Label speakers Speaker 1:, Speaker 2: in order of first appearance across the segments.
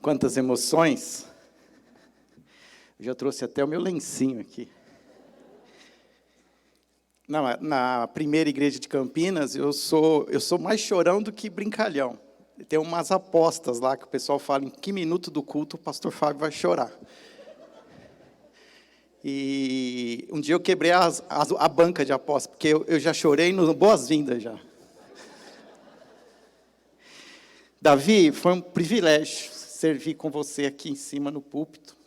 Speaker 1: Quantas emoções. Eu já trouxe até o meu lencinho aqui. Na primeira igreja de Campinas, eu sou mais chorão do que brincalhão. Tem umas apostas lá que o pessoal fala, em que minuto do culto o pastor Fábio vai chorar. E um dia eu quebrei a banca de apostas, porque eu já chorei no boas-vindas já. Davi, foi um privilégio servir com você aqui em cima no púlpito,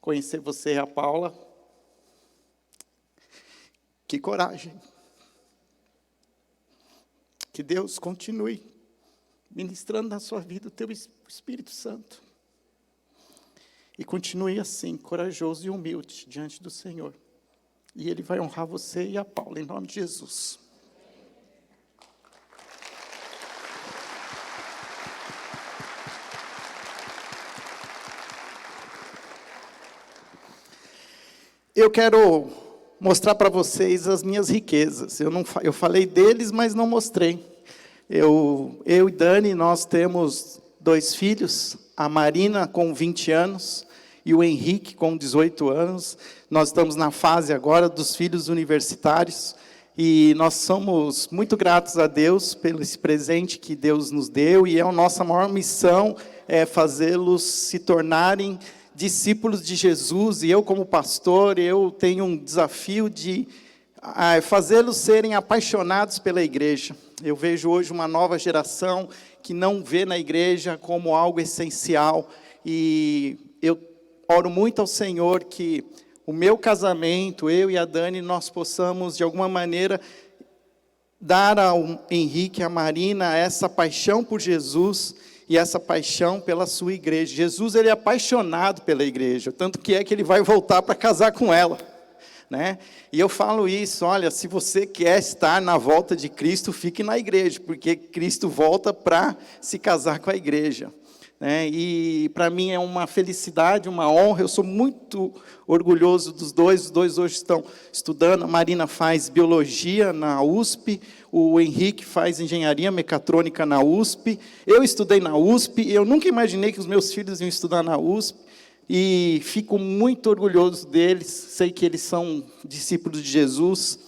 Speaker 1: conhecer você e a Paula. Que coragem. Que Deus continue ministrando na sua vida o teu Espírito Santo. E continue assim, corajoso e humilde diante do Senhor. E Ele vai honrar você e a Paula, em nome de Jesus. Eu quero mostrar para vocês as minhas riquezas. Eu falei deles, mas não mostrei. Eu e Dani, nós temos 2 filhos, a Marina com 20 anos e o Henrique com 18 anos. Nós estamos na fase agora dos filhos universitários e nós somos muito gratos a Deus pelo esse presente que Deus nos deu, e a nossa maior missão é fazê-los se tornarem discípulos de Jesus. E eu, como pastor, eu tenho um desafio de fazê-los serem apaixonados pela igreja. Eu vejo hoje uma nova geração que não vê na igreja como algo essencial, e eu oro muito ao Senhor que o meu casamento, eu e a Dani, nós possamos, de alguma maneira, dar ao Henrique e à Marina essa paixão por Jesus e essa paixão pela sua igreja. Jesus, ele é apaixonado pela igreja, tanto que ele vai voltar para casar com ela, né? E eu falo isso, olha, se você quer estar na volta de Cristo, fique na igreja, porque Cristo volta para se casar com a igreja, né? E para mim é uma felicidade, uma honra. Eu sou muito orgulhoso dos dois. Os dois hoje estão estudando. A Marina faz biologia na USP, o Henrique faz engenharia mecatrônica na USP. Eu estudei na USP e eu nunca imaginei que os meus filhos iam estudar na USP, e fico muito orgulhoso deles. Sei que eles são discípulos de Jesus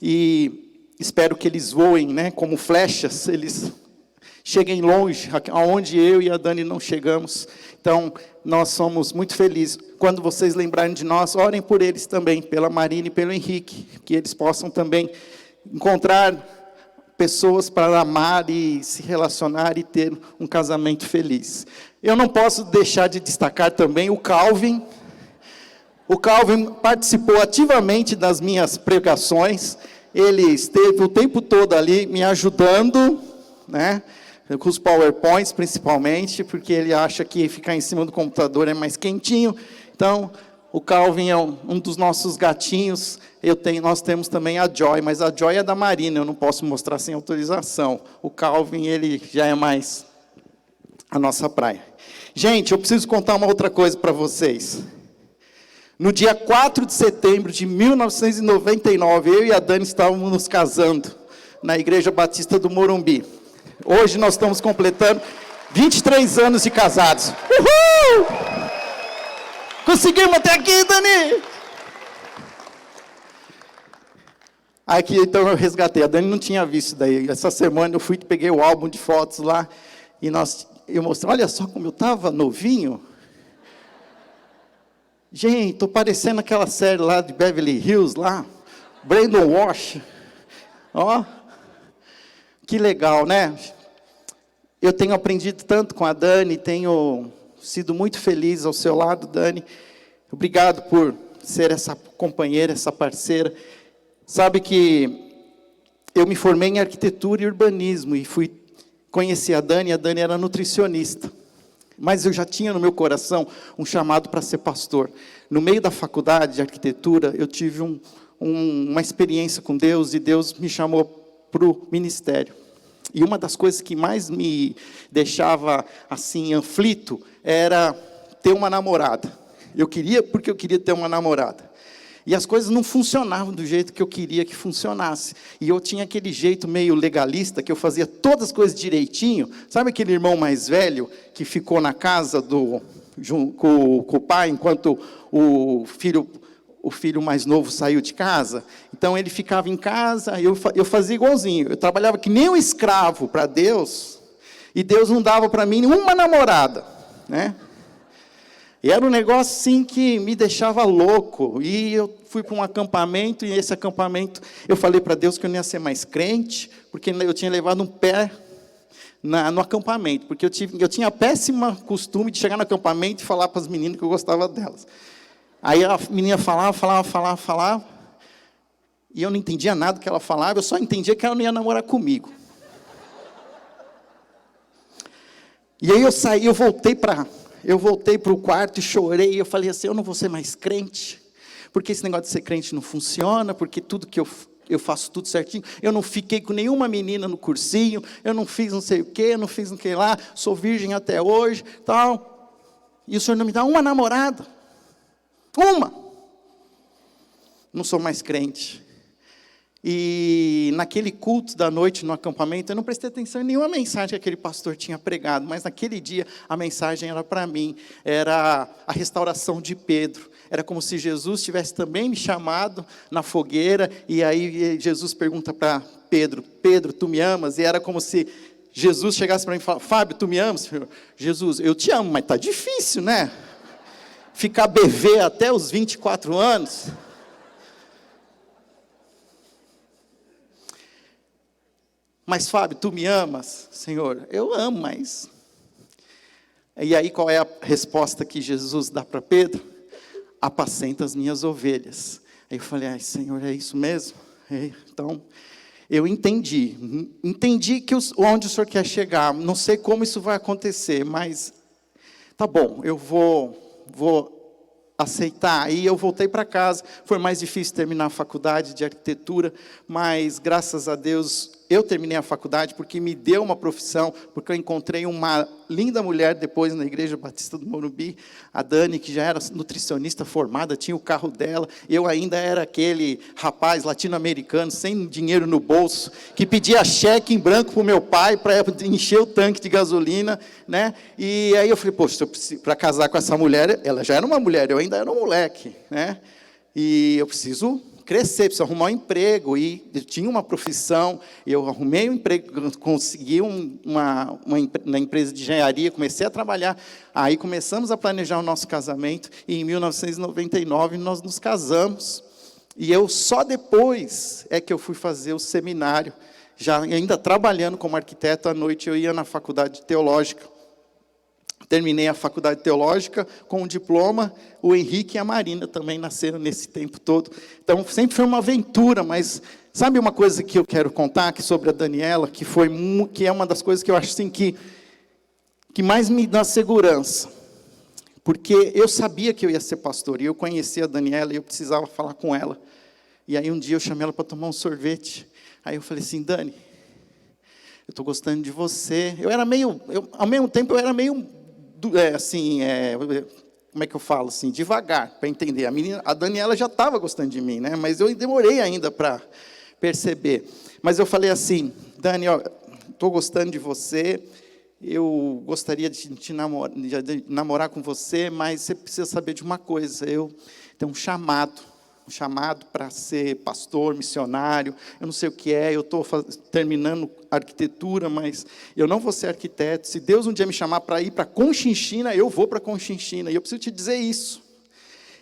Speaker 1: e espero que eles voem, né, como flechas, eles cheguem longe, aonde eu e a Dani não chegamos. Então, nós somos muito felizes. Quando vocês lembrarem de nós, orem por eles também, pela Marina e pelo Henrique, que eles possam também encontrar pessoas para amar e se relacionar e ter um casamento feliz. Eu não posso deixar de destacar também o Calvin. O Calvin participou ativamente das minhas pregações. Ele esteve o tempo todo ali me ajudando, né? Com os PowerPoints, principalmente, porque ele acha que ficar em cima do computador é mais quentinho. Então, o Calvin é um dos nossos gatinhos. Nós temos também a Joy, mas a Joy é da Marina, eu não posso mostrar sem autorização. O Calvin, ele já é mais a nossa praia. Gente, eu preciso contar uma outra coisa para vocês. No dia 4 de setembro de 1999, eu e a Dani estávamos nos casando na Igreja Batista do Morumbi. Hoje nós estamos completando 23 anos de casados. Uhul! Conseguimos até aqui, Dani! Aqui, então, eu resgatei. A Dani não tinha visto daí. Essa semana eu peguei o álbum de fotos lá, e eu mostrei, olha só como eu estava novinho. Gente, estou parecendo aquela série lá de Beverly Hills, lá, Brandon Walsh. Ó, que legal, né? Eu tenho aprendido tanto com a Dani, tenho sido muito feliz ao seu lado, Dani. Obrigado por ser essa companheira, essa parceira. Sabe que eu me formei em arquitetura e urbanismo e conheci a Dani era nutricionista. Mas eu já tinha no meu coração um chamado para ser pastor. No meio da faculdade de arquitetura, eu tive uma experiência com Deus, e Deus me chamou para o ministério. E uma das coisas que mais me deixava assim aflito era ter uma namorada. Porque eu queria ter uma namorada. E as coisas não funcionavam do jeito que eu queria que funcionasse. E eu tinha aquele jeito meio legalista, que eu fazia todas as coisas direitinho. Sabe aquele irmão mais velho que ficou na casa com o pai, enquanto o filho mais novo saiu de casa? Então, ele ficava em casa, eu fazia igualzinho. Eu trabalhava que nem um escravo para Deus, e Deus não dava para mim uma namorada, né? E era um negócio assim que me deixava louco. E eu fui para um acampamento, e esse acampamento eu falei para Deus que eu não ia ser mais crente, porque eu tinha levado um pé no acampamento, porque eu tinha a péssima costume de chegar no acampamento e falar para as meninas que eu gostava delas. Aí a menina falava, e eu não entendia nada do que ela falava, eu só entendia que ela não ia namorar comigo. E aí eu saí, eu voltei para o quarto e chorei, e eu falei assim, eu não vou ser mais crente, porque esse negócio de ser crente não funciona, porque tudo que eu faço tudo certinho, eu não fiquei com nenhuma menina no cursinho, eu não fiz não sei o quê, eu não fiz não sei lá, sou virgem até hoje, tal, e o Senhor não me dá uma namorada, não sou mais crente. E naquele culto da noite no acampamento, eu não prestei atenção em nenhuma mensagem que aquele pastor tinha pregado, mas naquele dia a mensagem era para mim, era a restauração de Pedro. Era como se Jesus tivesse também me chamado na fogueira, e aí Jesus pergunta para Pedro, Pedro, tu me amas? E era como se Jesus chegasse para mim e falasse, Fábio, tu me amas? Jesus, eu te amo, mas está difícil, né? Ficar bebê até os 24 anos... Mas, Fábio, tu me amas? Senhor, eu amo, mas... E aí, qual é a resposta que Jesus dá para Pedro? Apacenta as minhas ovelhas. Aí eu falei, ai, Senhor, é isso mesmo? Então, eu entendi que onde o Senhor quer chegar. Não sei como isso vai acontecer, mas... Tá bom, eu vou aceitar. Aí eu voltei para casa, foi mais difícil terminar a faculdade de arquitetura, mas graças a Deus eu terminei a faculdade porque me deu uma profissão, porque eu encontrei uma linda mulher depois na Igreja Batista do Morumbi, a Dani, que já era nutricionista formada, tinha o carro dela, eu ainda era aquele rapaz latino-americano, sem dinheiro no bolso, que pedia cheque em branco para o meu pai, para encher o tanque de gasolina, né? E aí eu falei, poxa, para casar com essa mulher, ela já era uma mulher, eu ainda era um moleque, né? E eu preciso crescer, preciso arrumar um emprego, e eu tinha uma profissão, eu arrumei um emprego, consegui na empresa de engenharia, comecei a trabalhar, aí começamos a planejar o nosso casamento, e em 1999 nós nos casamos, e eu só depois é que eu fui fazer o seminário, já ainda trabalhando como arquiteto, à noite eu ia na faculdade teológica. Terminei a faculdade teológica com um diploma, o Henrique e a Marina também nasceram nesse tempo todo. Então, sempre foi uma aventura, mas sabe uma coisa que eu quero contar aqui sobre a Daniela, que é uma das coisas que eu acho assim, que mais me dá segurança. Porque eu sabia que eu ia ser pastor, e eu conhecia a Daniela, e eu precisava falar com ela. E aí um dia eu chamei ela para tomar um sorvete. Aí eu falei assim, Dani, eu estou gostando de você. Ao mesmo tempo, eu era meio... como é que eu falo, assim, devagar, para entender. A Daniela já estava gostando de mim, né? Mas eu demorei ainda para perceber. Mas eu falei assim, Dani, estou gostando de você, eu gostaria de namorar com você, mas você precisa saber de uma coisa, eu tenho um chamado para ser pastor, missionário, eu não sei o que é, eu estou terminando arquitetura, mas eu não vou ser arquiteto. Se Deus um dia me chamar para ir para Conchinchina, eu vou para Conchinchina, e eu preciso te dizer isso.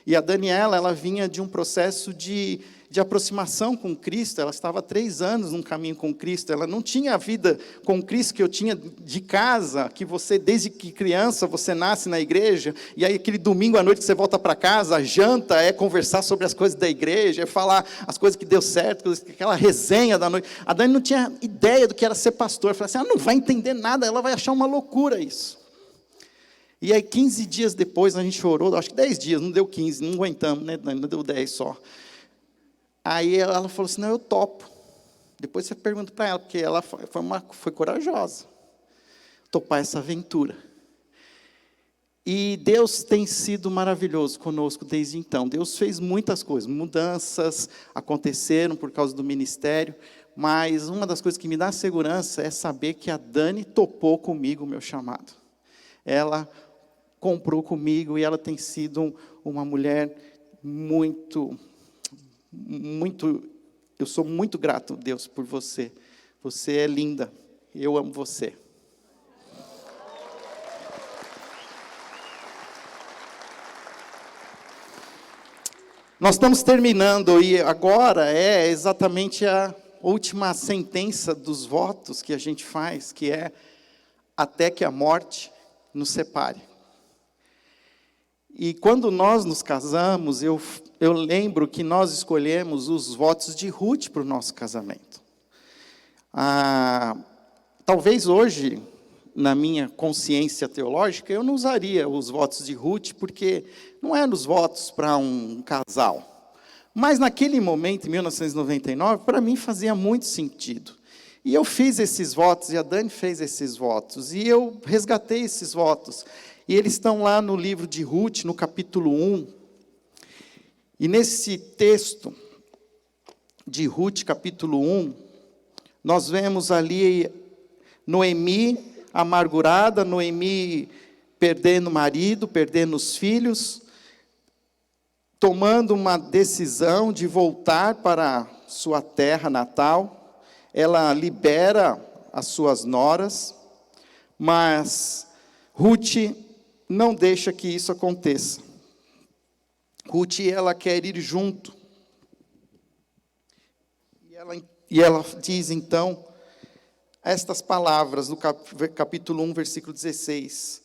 Speaker 1: E a Daniela, ela vinha de um processo de aproximação com Cristo, ela estava há 3 anos num caminho com Cristo, ela não tinha a vida com Cristo que eu tinha de casa, que você, desde que criança, você nasce na igreja, e aí aquele domingo à noite que você volta para casa, a janta é conversar sobre as coisas da igreja, é falar as coisas que deu certo, aquela resenha da noite. A Dani não tinha ideia do que era ser pastor, eu falei assim, ela não vai entender nada, ela vai achar uma loucura isso. E aí 15 dias depois, a gente orou, acho que 10 dias, não deu 15, não aguentamos, né, Dani, não deu 10 só. Aí ela falou assim, não, eu topo. Depois você pergunta para ela, porque ela foi corajosa. Topar essa aventura. E Deus tem sido maravilhoso conosco desde então. Deus fez muitas coisas, mudanças aconteceram por causa do ministério, mas uma das coisas que me dá segurança é saber que a Dani topou comigo o meu chamado. Ela comprou comigo e ela tem sido uma mulher muito, eu sou muito grato, Deus, por você. Você é linda, eu amo você. Nós estamos terminando e agora é exatamente a última sentença dos votos que a gente faz, que é até que a morte nos separe. E quando nós nos casamos, eu lembro que nós escolhemos os votos de Ruth para o nosso casamento. Talvez hoje, na minha consciência teológica, eu não usaria os votos de Ruth, porque não eram os votos para um casal. Mas naquele momento, em 1999, para mim fazia muito sentido. E eu fiz esses votos, e a Dani fez esses votos, e eu resgatei esses votos. E eles estão lá no livro de Ruth, no capítulo 1. E nesse texto de Ruth, capítulo 1, nós vemos ali Noemi amargurada, Noemi perdendo o marido, perdendo os filhos, tomando uma decisão de voltar para sua terra natal. Ela libera as suas noras, mas Ruth não deixa que isso aconteça. Ruth, ela quer ir junto. E ela diz, então, estas palavras, no capítulo 1, versículo 16.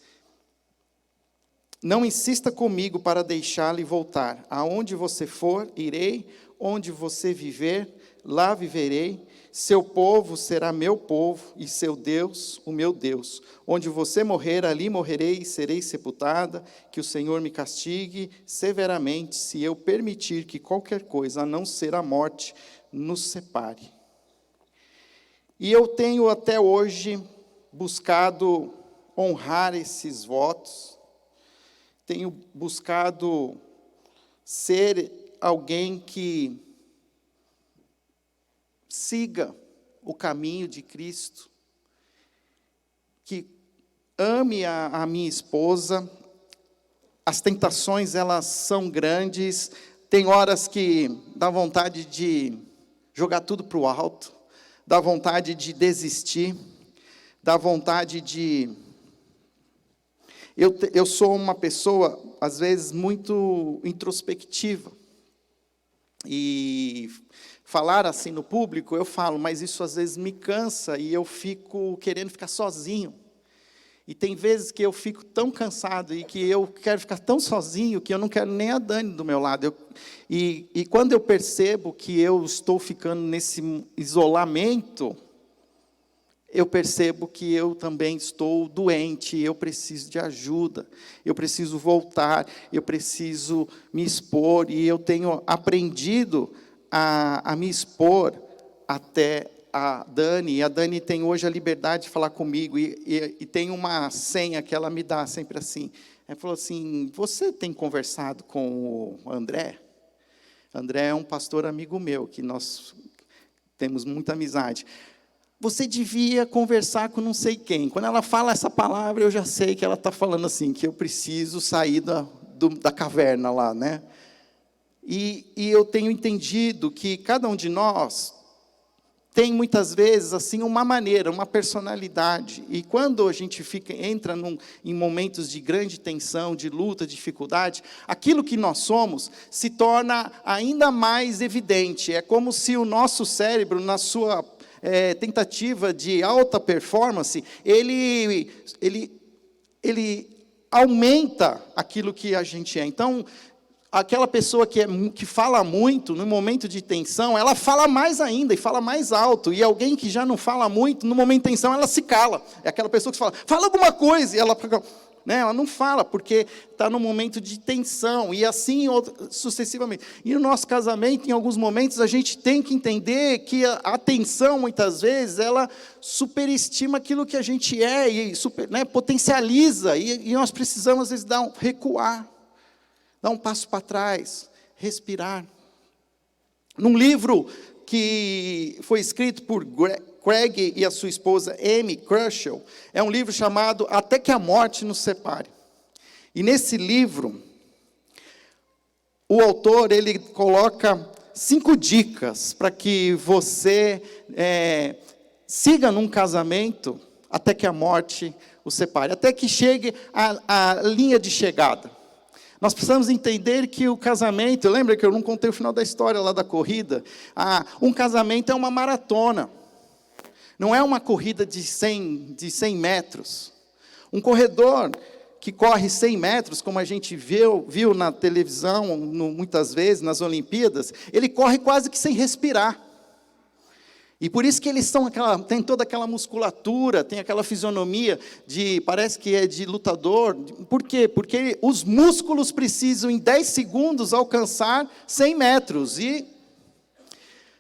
Speaker 1: Não insista comigo para deixá-la e voltar. Aonde você for, irei. Onde você viver, lá viverei. Seu povo será meu povo, e seu Deus, o meu Deus. Onde você morrer, ali morrerei e serei sepultada. Que o Senhor me castigue severamente, se eu permitir que qualquer coisa, a não ser a morte, nos separe. E eu tenho até hoje buscado honrar esses votos. Tenho buscado ser alguém que siga o caminho de Cristo, que ame a minha esposa. As tentações, elas são grandes, tem horas que dá vontade de jogar tudo para o alto, dá vontade de desistir, dá vontade de... Eu sou uma pessoa, às vezes, muito introspectiva, e falar assim no público, eu falo, mas isso às vezes me cansa e eu fico querendo ficar sozinho. E tem vezes que eu fico tão cansado e que eu quero ficar tão sozinho que eu não quero nem a Dani do meu lado. E quando eu percebo que eu estou ficando nesse isolamento, eu percebo que eu também estou doente, eu preciso de ajuda, eu preciso voltar, eu preciso me expor, e eu tenho aprendido a me expor até a Dani, e a Dani tem hoje a liberdade de falar comigo, e tem uma senha que ela me dá sempre assim. Ela falou assim, você tem conversado com o André? André é um pastor amigo meu, que nós temos muita amizade. Você devia conversar com não sei quem. Quando ela fala essa palavra, eu já sei que ela está falando assim, que eu preciso sair da caverna lá, né? E eu tenho entendido que cada um de nós tem muitas vezes assim uma maneira, uma personalidade. E quando a gente entra em momentos de grande tensão, de luta, de dificuldade, aquilo que nós somos se torna ainda mais evidente. É como se o nosso cérebro, na sua tentativa de alta performance, ele aumenta aquilo que a gente é. Então, aquela pessoa que fala muito, no momento de tensão, ela fala mais ainda, e fala mais alto. E alguém que já não fala muito, no momento de tensão, ela se cala. É aquela pessoa que fala alguma coisa, e ela fica né? Ela não fala, porque está num momento de tensão, e assim sucessivamente. E no nosso casamento, em alguns momentos, a gente tem que entender que a tensão, muitas vezes, ela superestima aquilo que a gente é, e potencializa, e nós precisamos, às vezes, recuar, dar um passo para trás, respirar. Num livro que foi escrito por Craig e a sua esposa Amy Crushell, é um livro chamado Até que a Morte Nos Separe. E nesse livro, o autor ele coloca 5 dicas para que você siga num casamento até que a morte o separe, até que chegue à linha de chegada. Nós precisamos entender que o casamento, lembra que eu não contei o final da história lá da corrida? Um casamento é uma maratona. Não é uma corrida de 100 metros. Um corredor que corre 100 metros, como a gente viu na televisão, muitas vezes, nas Olimpíadas, ele corre quase que sem respirar. E por isso que eles tem toda aquela musculatura, tem aquela fisionomia parece que é de lutador. Por quê? Porque os músculos precisam, em 10 segundos, alcançar 100 metros.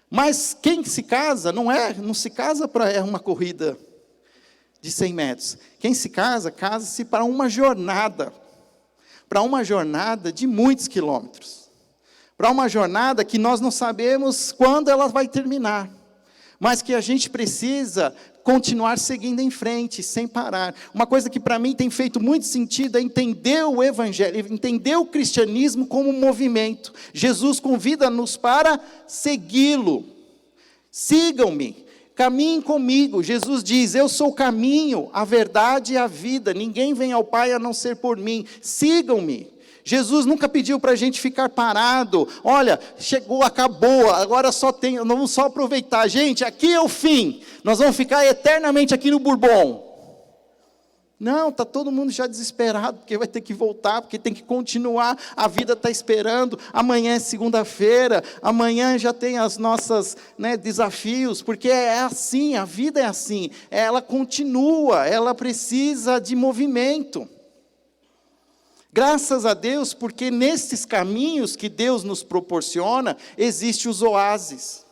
Speaker 1: Mas quem se casa, não se casa para uma corrida de 100 metros. Quem se casa-se para uma jornada. Para uma jornada de muitos quilômetros. Para uma jornada que nós não sabemos quando ela vai terminar. Mas que a gente precisa continuar seguindo em frente, sem parar. Uma coisa que para mim tem feito muito sentido é entender o Evangelho, entender o cristianismo como um movimento. Jesus convida-nos para segui-lo. Sigam-me, caminhem comigo. Jesus diz, eu sou o caminho, a verdade e a vida. Ninguém vem ao Pai a não ser por mim. Sigam-me. Jesus nunca pediu para a gente ficar parado. Olha, chegou, acabou, agora vamos só aproveitar. Gente, aqui é o fim. Nós vamos ficar eternamente aqui no Bourbon. Não, está todo mundo já desesperado, porque vai ter que voltar, porque tem que continuar, a vida está esperando, amanhã é segunda-feira, amanhã já tem as nossas desafios, porque é assim, a vida é assim, ela continua, ela precisa de movimento. Graças a Deus, porque nesses caminhos que Deus nos proporciona, existem os oásis.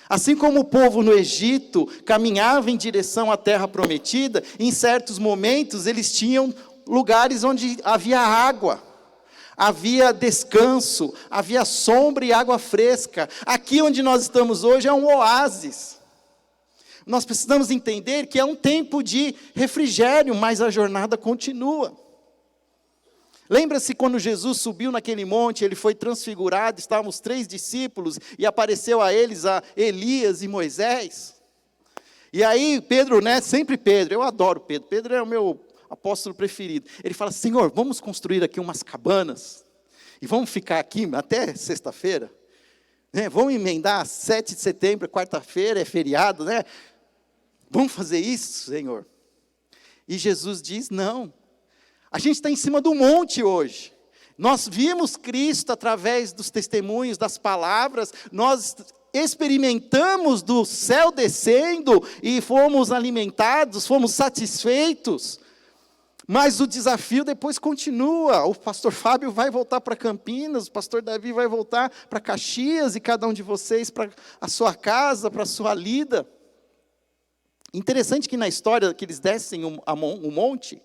Speaker 1: Assim como o povo no Egito caminhava em direção à terra prometida, em certos momentos eles tinham lugares onde havia água, havia descanso, havia sombra e água fresca. Aqui onde nós estamos hoje é um oásis. Nós precisamos entender que é um tempo de refrigério, mas a jornada continua. Lembra-se quando Jesus subiu naquele monte, ele foi transfigurado, estavam os 3 discípulos, e apareceu a eles Elias e Moisés? E aí Pedro, sempre Pedro, eu adoro Pedro, Pedro é o meu apóstolo preferido. Ele fala, Senhor, vamos construir aqui umas cabanas, e vamos ficar aqui até sexta-feira? Vamos emendar 7 de setembro, quarta-feira, é feriado, Vamos fazer isso, Senhor? E Jesus diz, não. A gente está em cima do monte hoje. Nós vimos Cristo através dos testemunhos, das palavras. Nós experimentamos do céu descendo e fomos alimentados, fomos satisfeitos. Mas o desafio depois continua. O pastor Fábio vai voltar para Campinas, o pastor Davi vai voltar para Caxias e cada um de vocês para a sua casa, para a sua lida. Interessante que na história que eles descem o monte,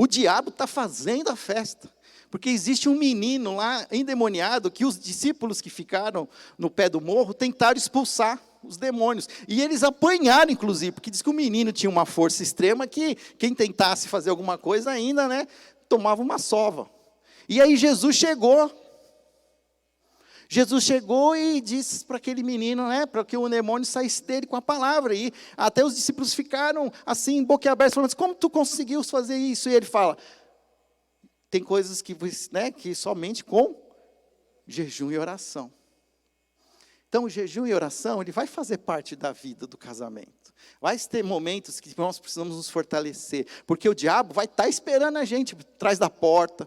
Speaker 1: o diabo está fazendo a festa, porque existe um menino lá endemoniado, que os discípulos que ficaram no pé do morro tentaram expulsar os demônios, e eles apanharam inclusive, porque diz que o menino tinha uma força extrema, que quem tentasse fazer alguma coisa ainda, tomava uma sova. E aí Jesus chegou e disse para aquele menino, para que o demônio saísse dele com a palavra. E até os discípulos ficaram assim, boquiabertos, falando, como tu conseguiu fazer isso? E ele fala, tem coisas que somente com jejum e oração. Então, o jejum e oração, ele vai fazer parte da vida do casamento. Vai ter momentos que nós precisamos nos fortalecer, porque o diabo vai estar esperando a gente atrás da porta,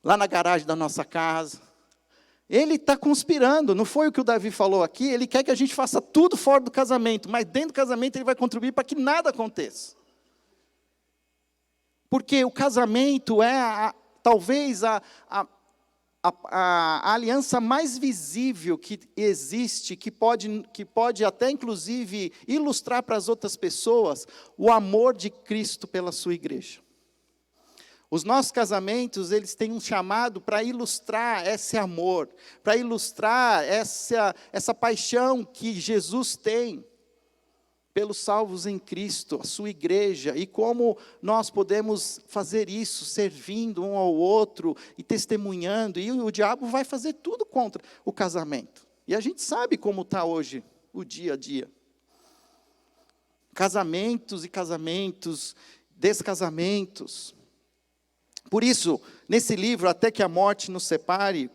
Speaker 1: lá na garagem da nossa casa. Ele está conspirando, não foi o que o Davi falou aqui, ele quer que a gente faça tudo fora do casamento, mas dentro do casamento ele vai contribuir para que nada aconteça. Porque o casamento é talvez a aliança mais visível que existe, que pode até inclusive ilustrar para as outras pessoas o amor de Cristo pela sua igreja. Os nossos casamentos, eles têm um chamado para ilustrar esse amor, para ilustrar essa paixão que Jesus tem pelos salvos em Cristo, a sua igreja, e como nós podemos fazer isso, servindo um ao outro e testemunhando, e o diabo vai fazer tudo contra o casamento. E a gente sabe como está hoje o dia a dia. Casamentos e casamentos, descasamentos. Por isso, nesse livro, Até que a Morte nos Separe,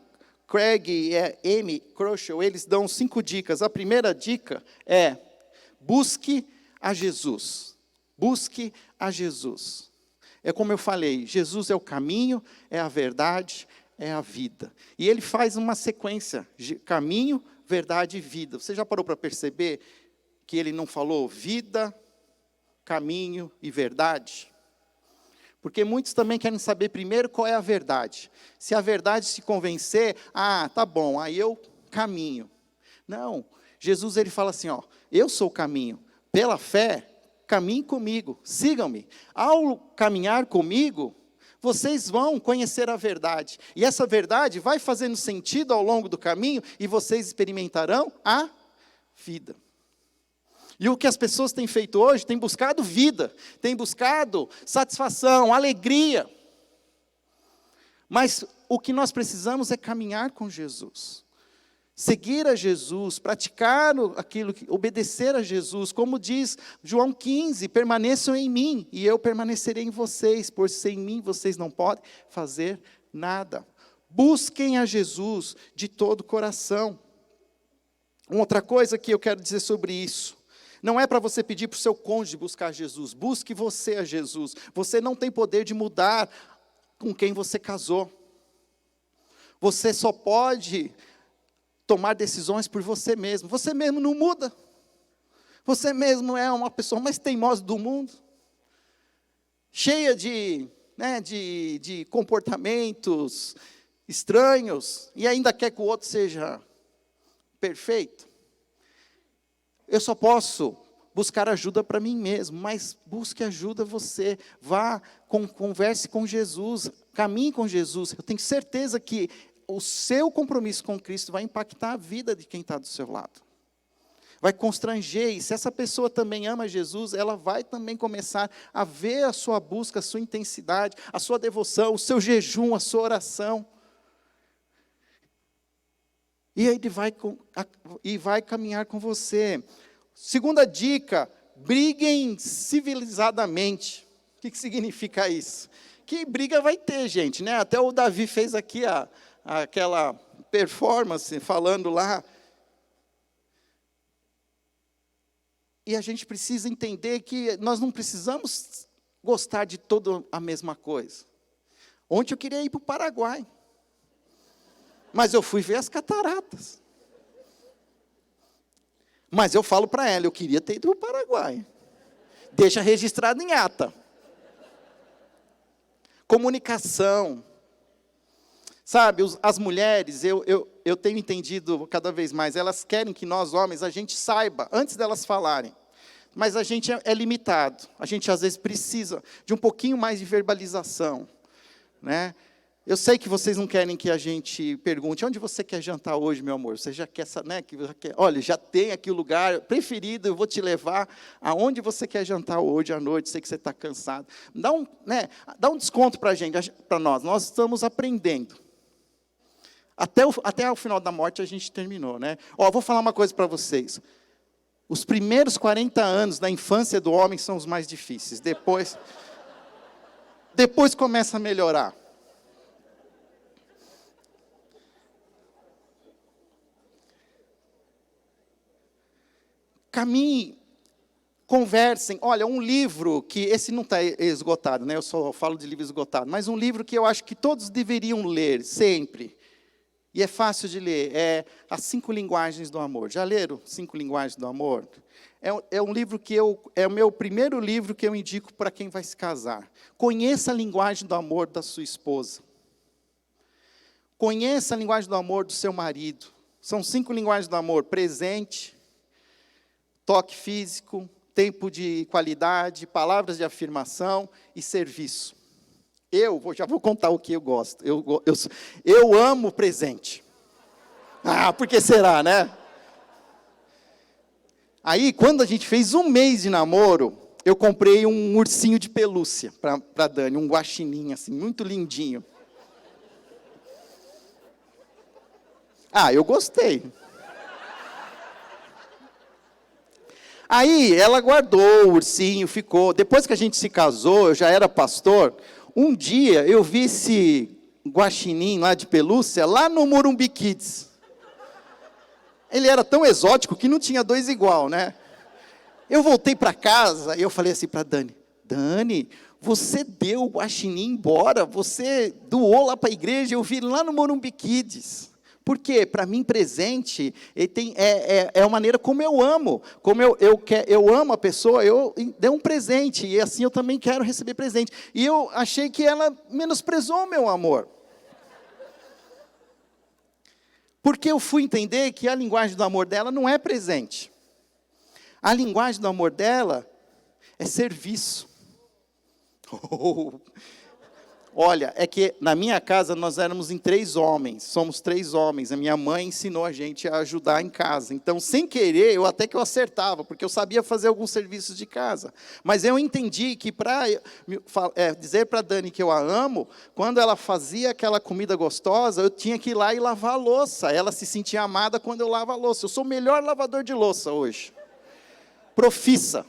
Speaker 1: Craig e Amy Crouchel, eles dão 5 dicas. A primeira dica é: busque a Jesus. Busque a Jesus. É como eu falei, Jesus é o caminho, é a verdade, é a vida. E ele faz uma sequência, caminho, verdade e vida. Você já parou para perceber que ele não falou vida, caminho e verdade? Porque muitos também querem saber primeiro qual é a verdade. Se a verdade se convencer, tá bom, aí eu caminho. Não, Jesus ele fala assim, eu sou o caminho. Pela fé, caminhe comigo, sigam-me. Ao caminhar comigo, vocês vão conhecer a verdade. E essa verdade vai fazendo sentido ao longo do caminho e vocês experimentarão a vida. E o que as pessoas têm feito hoje, têm buscado vida, têm buscado satisfação, alegria. Mas o que nós precisamos é caminhar com Jesus. Seguir a Jesus, praticar obedecer a Jesus. Como diz João 15, permaneçam em mim e eu permanecerei em vocês, pois sem mim vocês não podem fazer nada. Busquem a Jesus de todo o coração. Uma outra coisa que eu quero dizer sobre isso. Não é para você pedir para o seu cônjuge buscar Jesus. Busque você a Jesus. Você não tem poder de mudar com quem você casou. Você só pode tomar decisões por você mesmo. Você mesmo não muda. Você mesmo é uma pessoa mais teimosa do mundo. Cheia de comportamentos estranhos. E ainda quer que o outro seja perfeito. Eu só posso buscar ajuda para mim mesmo, mas busque ajuda você. Converse com Jesus, caminhe com Jesus. Eu tenho certeza que o seu compromisso com Cristo vai impactar a vida de quem está do seu lado. Vai constranger, e se essa pessoa também ama Jesus, ela vai também começar a ver a sua busca, a sua intensidade, a sua devoção, o seu jejum, a sua oração. E aí ele vai caminhar com você. Segunda dica, briguem civilizadamente. O que significa isso? Que briga vai ter, gente, né? Até o Davi fez aqui aquela performance, falando lá. E a gente precisa entender que nós não precisamos gostar de toda a mesma coisa. Ontem eu queria ir para o Paraguai. Mas eu fui ver as cataratas. Mas eu falo para ela, eu queria ter ido para o Paraguai. Deixa registrado em ata. Comunicação. Sabe, as mulheres, eu tenho entendido cada vez mais, elas querem que nós homens, a gente saiba, antes delas falarem. Mas a gente é limitado. A gente às vezes precisa de um pouquinho mais de verbalização, né? Eu sei que vocês não querem que a gente pergunte, onde você quer jantar hoje, meu amor? Você já quer, né? Olha, já tem aqui o lugar preferido, eu vou te levar aonde você quer jantar hoje à noite, sei que você está cansado. Dá um desconto para a gente, para nós estamos aprendendo. Até o final da morte a gente terminou, né? Vou falar uma coisa para vocês. Os primeiros 40 anos da infância do homem são os mais difíceis. Depois começa a melhorar. Caminhem, conversem. Olha, um livro que, esse não está esgotado, né? Eu só falo de livro esgotado, mas um livro que eu acho que todos deveriam ler, sempre. E é fácil de ler, é As 5 Linguagens do Amor. Já leram 5 Linguagens do Amor? É um livro é o meu primeiro livro que eu indico para quem vai se casar. Conheça a linguagem do amor da sua esposa. Conheça a linguagem do amor do seu marido. São 5 linguagens do amor: presente, toque físico, tempo de qualidade, palavras de afirmação e serviço. Já vou contar o que eu gosto. Eu amo presente. Ah, por que será, né? Aí, quando a gente fez 1 mês de namoro, eu comprei um ursinho de pelúcia para Dani, um guaxinim, assim, muito lindinho. Ah, eu gostei. Aí, ela guardou o ursinho, ficou. Depois que a gente se casou, eu já era pastor, um dia eu vi esse guaxinim lá de pelúcia, lá no Morumbi Kids. Ele era tão exótico que não tinha 2 igual, né? Eu voltei para casa e eu falei assim para Dani: Dani, você deu o guaxinim embora, você doou lá para a igreja, eu vi lá no Morumbi Kids. Por quê? Para mim, presente é a maneira como eu amo. Como eu amo a pessoa, eu dei um presente, e assim eu também quero receber presente. E eu achei que ela menosprezou o meu amor. Porque eu fui entender que a linguagem do amor dela não é presente. A linguagem do amor dela é serviço. Olha, é que na minha casa nós éramos em 3 homens, somos 3 homens. A minha mãe ensinou a gente a ajudar em casa. Então, sem querer, eu acertava, porque eu sabia fazer alguns serviços de casa. Mas eu entendi que para dizer para a Dani que eu a amo, quando ela fazia aquela comida gostosa, eu tinha que ir lá e lavar a louça. Ela se sentia amada quando eu lavo a louça. Eu sou o melhor lavador de louça hoje. Profissa.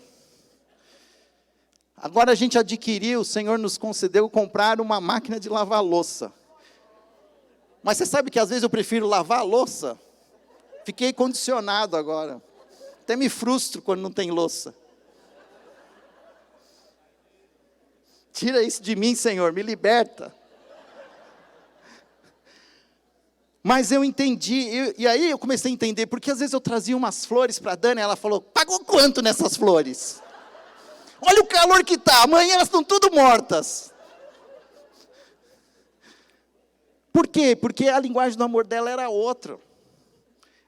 Speaker 1: Agora a gente adquiriu, o Senhor nos concedeu comprar uma máquina de lavar louça. Mas você sabe que às vezes eu prefiro lavar a louça? Fiquei condicionado agora. Até me frustro quando não tem louça. Tira isso de mim, Senhor, me liberta. Mas eu entendi, e aí eu comecei a entender, porque às vezes eu trazia umas flores para a Dani, e ela falou: pagou quanto nessas flores? Olha o calor que está, amanhã elas estão tudo mortas. Por quê? Porque a linguagem do amor dela era outra.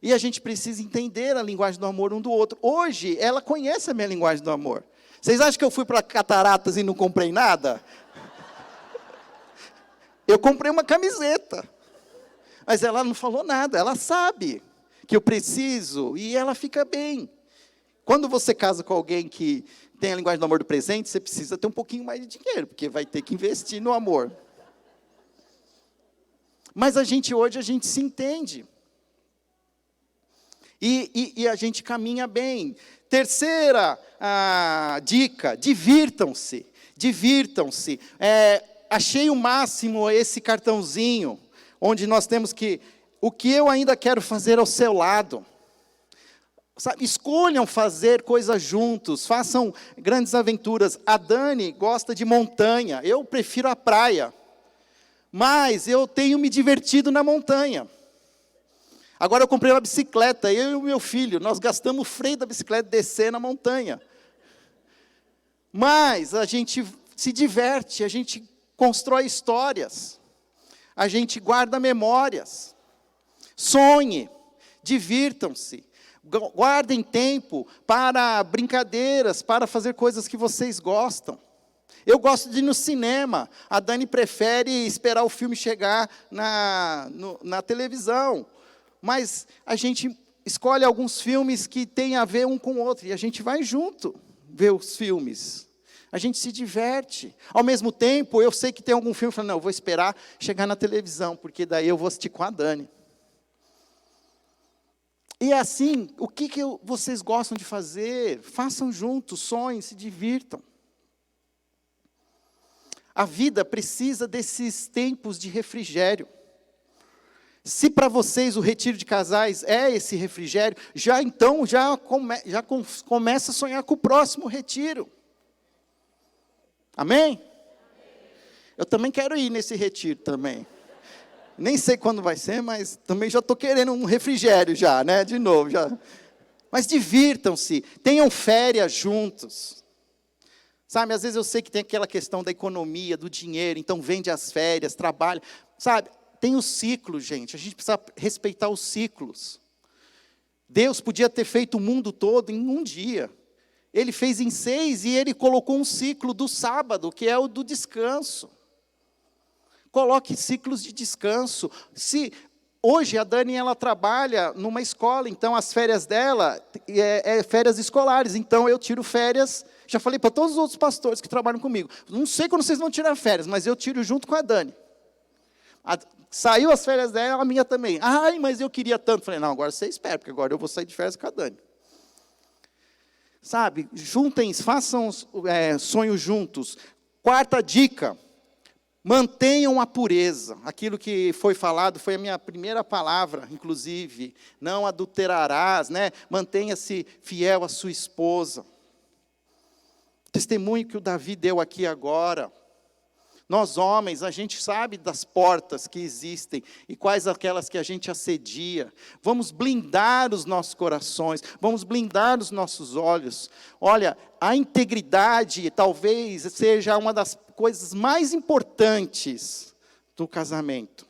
Speaker 1: E a gente precisa entender a linguagem do amor um do outro. Hoje, ela conhece a minha linguagem do amor. Vocês acham que eu fui para Cataratas e não comprei nada? Eu comprei uma camiseta. Mas ela não falou nada, ela sabe que eu preciso e ela fica bem. Quando você casa com alguém que tem a linguagem do amor do presente, você precisa ter um pouquinho mais de dinheiro, porque vai ter que investir no amor. Mas hoje a gente se entende. E a gente caminha bem. Terceira dica: divirtam-se. Divirtam-se. Achei o máximo esse cartãozinho, onde nós temos o que eu ainda quero fazer ao seu lado. Sabe, escolham fazer coisas juntos, façam grandes aventuras. A Dani gosta de montanha, eu prefiro a praia. Mas eu tenho me divertido na montanha. Agora eu comprei uma bicicleta, eu e o meu filho, nós gastamos o freio da bicicleta descer na montanha. Mas a gente se diverte, a gente constrói histórias, a gente guarda memórias. Sonhe, divirtam-se. Guardem tempo para brincadeiras, para fazer coisas que vocês gostam. Eu gosto de ir no cinema. A Dani prefere esperar o filme chegar na televisão. Mas a gente escolhe alguns filmes que têm a ver um com o outro. E a gente vai junto ver os filmes. A gente se diverte. Ao mesmo tempo, eu sei que tem algum filme, eu falo: não, eu vou esperar chegar na televisão, porque daí eu vou assistir com a Dani. E assim, o que vocês gostam de fazer? Façam juntos, sonhem, se divirtam. A vida precisa desses tempos de refrigério. Se para vocês o retiro de casais é esse refrigério, já começa a sonhar com o próximo retiro. Amém? Eu também quero ir nesse retiro também. Nem sei quando vai ser, mas também já estou querendo um refrigério já, né? De novo, já. Mas divirtam-se, tenham férias juntos. Sabe, às vezes eu sei que tem aquela questão da economia, do dinheiro, então vende as férias, trabalha. Sabe, tem os ciclos, gente, a gente precisa respeitar os ciclos. Deus podia ter feito o mundo todo em um dia. Ele fez em 6 e ele colocou um ciclo do sábado, que é o do descanso. Coloque ciclos de descanso. Hoje a Dani ela trabalha numa escola, então as férias dela é férias escolares, então eu tiro férias. Já falei para todos os outros pastores que trabalham comigo, não sei quando vocês vão tirar férias, mas eu tiro junto com a Dani. Saiu as férias dela, a minha também. Ai, mas eu queria tanto. Falei, não, agora você espera, porque agora eu vou sair de férias com a Dani. Sabe, juntem, façam sonhos juntos. 4ª dica, mantenham a pureza. Aquilo que foi falado, foi a minha primeira palavra, inclusive. Não adulterarás, né? Mantenha-se fiel à sua esposa. Testemunho que o Davi deu aqui agora. Nós homens, a gente sabe das portas que existem e quais aquelas que a gente assedia. Vamos blindar os nossos corações, vamos blindar os nossos olhos. Olha, a integridade talvez seja uma das coisas mais importantes do casamento.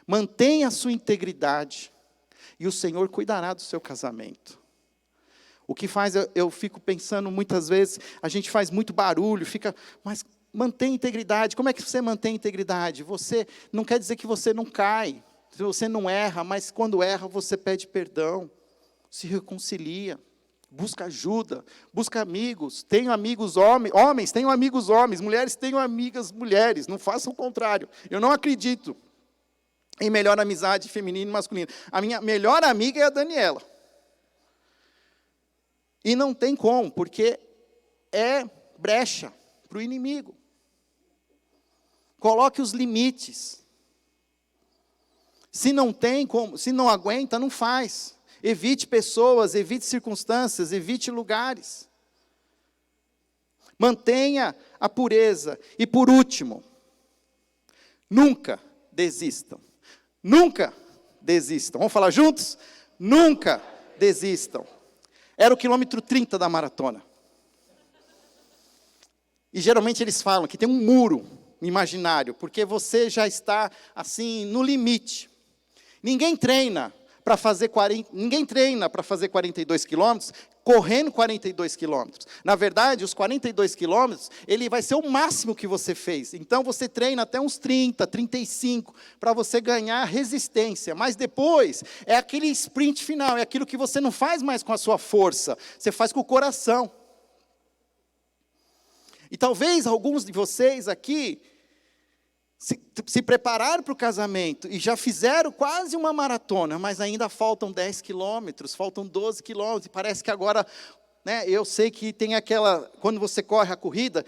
Speaker 1: Mantenha a sua integridade e o Senhor cuidará do seu casamento. O que faz, eu fico pensando muitas vezes, a gente faz muito barulho, mas mantém integridade. Como é que você mantém integridade? Você não quer dizer que você não cai, você não erra, mas quando erra você pede perdão, se reconcilia, busca ajuda, busca amigos. Tenho amigos homens, tenho amigos homens, mulheres, tenho amigas mulheres. Não façam o contrário. Eu não acredito em melhor amizade feminina e masculina. A minha melhor amiga é a Daniela. E não tem como, porque é brecha para o inimigo. Coloque os limites. Se não tem como, se não aguenta, não faz. Evite pessoas, evite circunstâncias, evite lugares. Mantenha a pureza. E por último, nunca desistam. Nunca desistam. Vamos falar juntos? Nunca desistam. Era o quilômetro 30 da maratona. E geralmente eles falam que tem um muro imaginário, porque você já está assim no limite. Ninguém treina para fazer 42 quilômetros, correndo 42 quilômetros. Na verdade, os 42 quilômetros, ele vai ser o máximo que você fez. Então, você treina até uns 30, 35, para você ganhar resistência. Mas depois, é aquele sprint final, é aquilo que você não faz mais com a sua força, você faz com o coração. E talvez alguns de vocês aqui se prepararam para o casamento e já fizeram quase uma maratona, mas ainda faltam 10 quilômetros, faltam 12 quilômetros, e parece que agora, né, eu sei que tem quando você corre a corrida,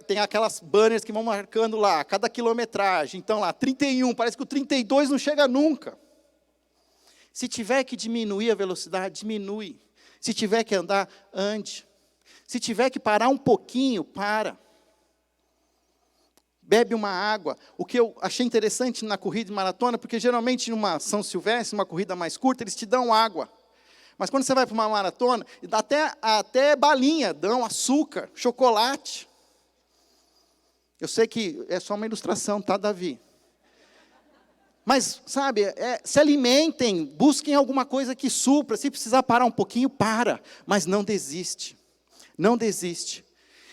Speaker 1: tem aquelas banners que vão marcando lá, cada quilometragem, então lá, 31, parece que o 32 não chega nunca. Se tiver que diminuir a velocidade, diminui. Se tiver que andar, ande. Se tiver que parar um pouquinho, para. Bebe uma água. O que eu achei interessante na corrida de maratona, porque geralmente numa São Silvestre, uma corrida mais curta, eles te dão água. Mas quando você vai para uma maratona, até balinha, dão açúcar, chocolate. Eu sei que é só uma ilustração, tá, Davi? Mas, sabe, se alimentem, busquem alguma coisa que supra. Se precisar parar um pouquinho, para. Mas não desiste. Não desiste.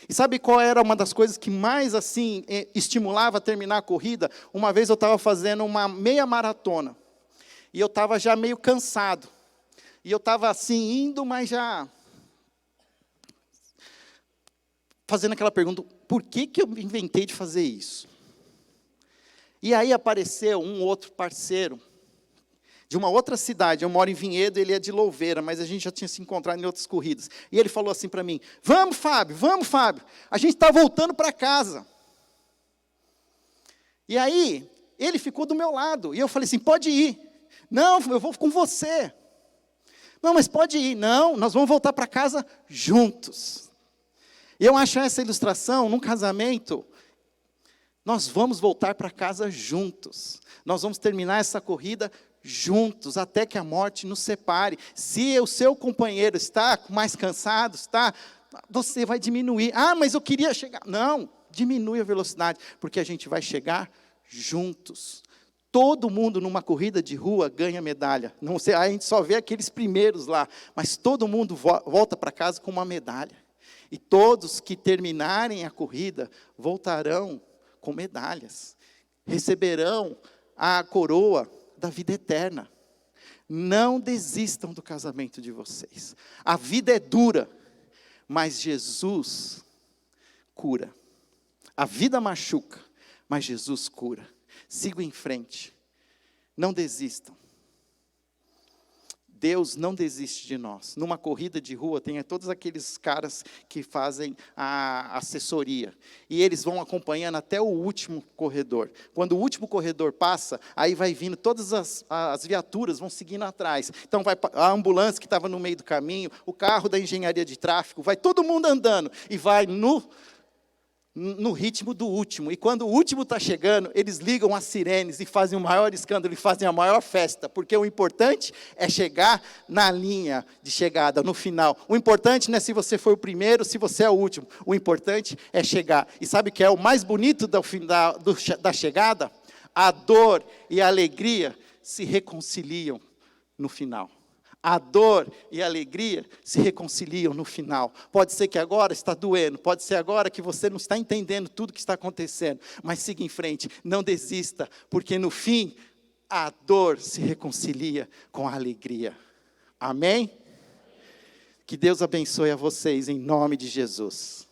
Speaker 1: E sabe qual era uma das coisas que mais, assim, estimulava a terminar a corrida? Uma vez eu estava fazendo uma meia maratona. E eu estava já meio cansado. E eu estava, assim, indo, mas já fazendo aquela pergunta, por que eu inventei de fazer isso? E aí apareceu um outro parceiro, de uma outra cidade. Eu moro em Vinhedo, ele é de Louveira, mas a gente já tinha se encontrado em outras corridas. E ele falou assim para mim, vamos, Fábio, a gente está voltando para casa. E aí, ele ficou do meu lado, e eu falei assim, pode ir. Não, eu vou com você. Não, mas pode ir. Não, nós vamos voltar para casa juntos. E eu acho essa ilustração, num casamento, nós vamos voltar para casa juntos. Nós vamos terminar essa corrida juntos até que a morte nos separe. Se o seu companheiro está mais cansado, você vai diminuir. Ah, mas eu queria chegar. Não, diminui a velocidade, porque a gente vai chegar juntos. Todo mundo numa corrida de rua ganha medalha. Não sei, a gente só vê aqueles primeiros lá, mas todo mundo volta para casa com uma medalha. E todos que terminarem a corrida voltarão com medalhas. Receberão a coroa da vida eterna. Não desistam do casamento de vocês. A vida é dura, mas Jesus cura. A vida machuca, mas Jesus cura. Sigam em frente. Não desistam. Deus não desiste de nós. Numa corrida de rua, tem todos aqueles caras que fazem a assessoria. E eles vão acompanhando até o último corredor. Quando o último corredor passa, aí vai vindo, todas as viaturas vão seguindo atrás. Então, vai a ambulância que estava no meio do caminho, o carro da engenharia de tráfego, vai todo mundo andando. E vai no ritmo do último. E quando o último está chegando, eles ligam as sirenes e fazem o maior escândalo, e fazem a maior festa, porque o importante é chegar na linha de chegada, no final. O importante não é se você foi o primeiro, se você é o último. O importante é chegar. E sabe o que é o mais bonito da chegada? A dor e a alegria se reconciliam no final. A dor e a alegria se reconciliam no final. Pode ser que agora está doendo, pode ser agora que você não está entendendo tudo que está acontecendo, mas siga em frente, não desista, porque no fim, a dor se reconcilia com a alegria. Amém? Que Deus abençoe a vocês, em nome de Jesus.